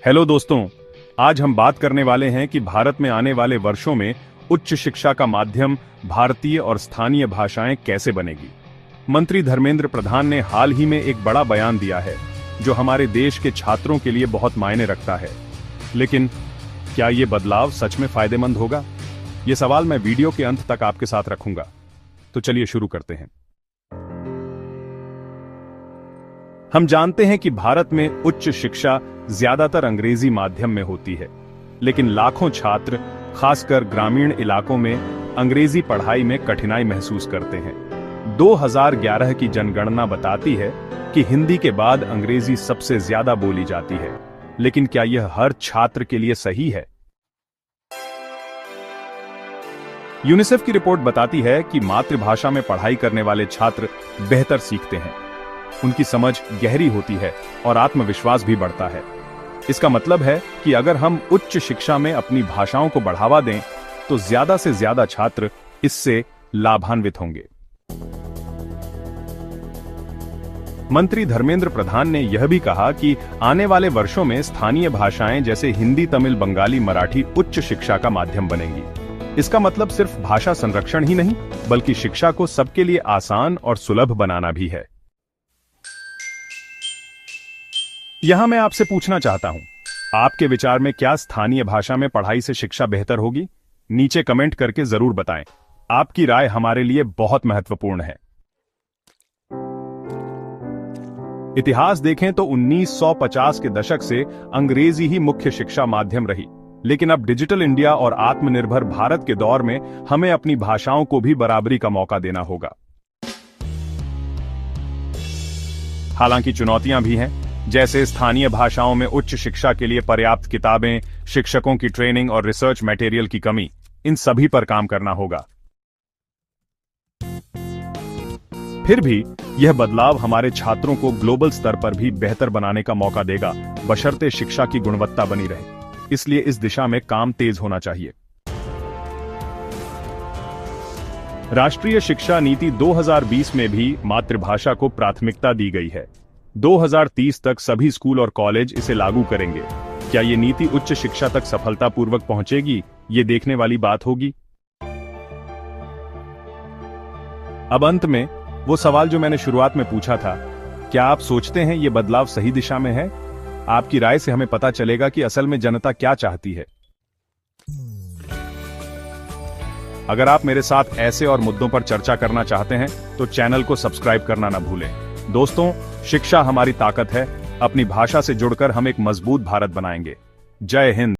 Hello दोस्तों, आज हम बात करने वाले हैं कि भारत में आने वाले वर्षों में उच्च शिक्षा का माध्यम भारतीय और स्थानीय भाषाएं कैसे बनेगी। मंत्री धर्मेंद्र प्रधान ने हाल ही में एक बड़ा बयान दिया है जो हमारे देश के छात्रों के लिए बहुत मायने रखता है। लेकिन क्या ये बदलाव सच में फायदेमंद होगा? ये सवाल मैं वीडियो के अंत तक आपके साथ रखूंगा। तो चलिए शुरू करते हैं। हम जानते हैं कि भारत में उच्च शिक्षा ज्यादातर अंग्रेजी माध्यम में होती है, लेकिन लाखों छात्र खासकर ग्रामीण इलाकों में अंग्रेजी पढ़ाई में कठिनाई महसूस करते हैं। 2011 की जनगणना बताती है कि हिंदी के बाद अंग्रेजी सबसे ज्यादा बोली जाती है, लेकिन क्या यह हर छात्र के लिए सही है? यूनिसेफ की रिपोर्ट बताती है कि मातृभाषा में पढ़ाई करने वाले छात्र बेहतर सीखते हैं, उनकी समझ गहरी होती है और आत्मविश्वास भी बढ़ता है। इसका मतलब है कि अगर हम उच्च शिक्षा में अपनी भाषाओं को बढ़ावा दें तो ज्यादा से ज्यादा छात्र इससे लाभान्वित होंगे। मंत्री धर्मेंद्र प्रधान ने यह भी कहा कि आने वाले वर्षों में स्थानीय भाषाएं जैसे हिंदी, तमिल, बंगाली, मराठी उच्च शिक्षा का माध्यम बनेंगी। इसका मतलब सिर्फ भाषा संरक्षण ही नहीं, बल्कि शिक्षा को सबके लिए आसान और सुलभ बनाना भी है। यहां मैं आपसे पूछना चाहता हूं, आपके विचार में क्या स्थानीय भाषा में पढ़ाई से शिक्षा बेहतर होगी? नीचे कमेंट करके जरूर बताएं। आपकी राय हमारे लिए बहुत महत्वपूर्ण है। इतिहास देखें तो 1950 के दशक से अंग्रेजी ही मुख्य शिक्षा माध्यम रही, लेकिन अब डिजिटल इंडिया और आत्मनिर्भर भारत के दौर में हमें अपनी भाषाओं को भी बराबरी का मौका देना होगा। हालांकि चुनौतियां भी हैं, जैसे स्थानीय भाषाओं में उच्च शिक्षा के लिए पर्याप्त किताबें, शिक्षकों की ट्रेनिंग और रिसर्च मटेरियल की कमी। इन सभी पर काम करना होगा। फिर भी यह बदलाव हमारे छात्रों को ग्लोबल स्तर पर भी बेहतर बनाने का मौका देगा, बशर्ते शिक्षा की गुणवत्ता बनी रहे। इसलिए इस दिशा में काम तेज होना चाहिए। राष्ट्रीय शिक्षा नीति 2020 में भी मातृभाषा को प्राथमिकता दी गई है। 2030 तक सभी स्कूल और कॉलेज इसे लागू करेंगे। क्या ये नीति उच्च शिक्षा तक सफलतापूर्वक पहुंचेगी, ये देखने वाली बात होगी। अब अंत में वो सवाल जो मैंने शुरुआत में पूछा था, क्या आप सोचते हैं ये बदलाव सही दिशा में है? आपकी राय से हमें पता चलेगा कि असल में जनता क्या चाहती है। अगर आप मेरे साथ ऐसे और मुद्दों पर चर्चा करना चाहते हैं तो चैनल को सब्सक्राइब करना न भूलें। दोस्तों, शिक्षा हमारी ताकत है। अपनी भाषा से जुड़कर हम एक मजबूत भारत बनाएंगे। जय हिंद।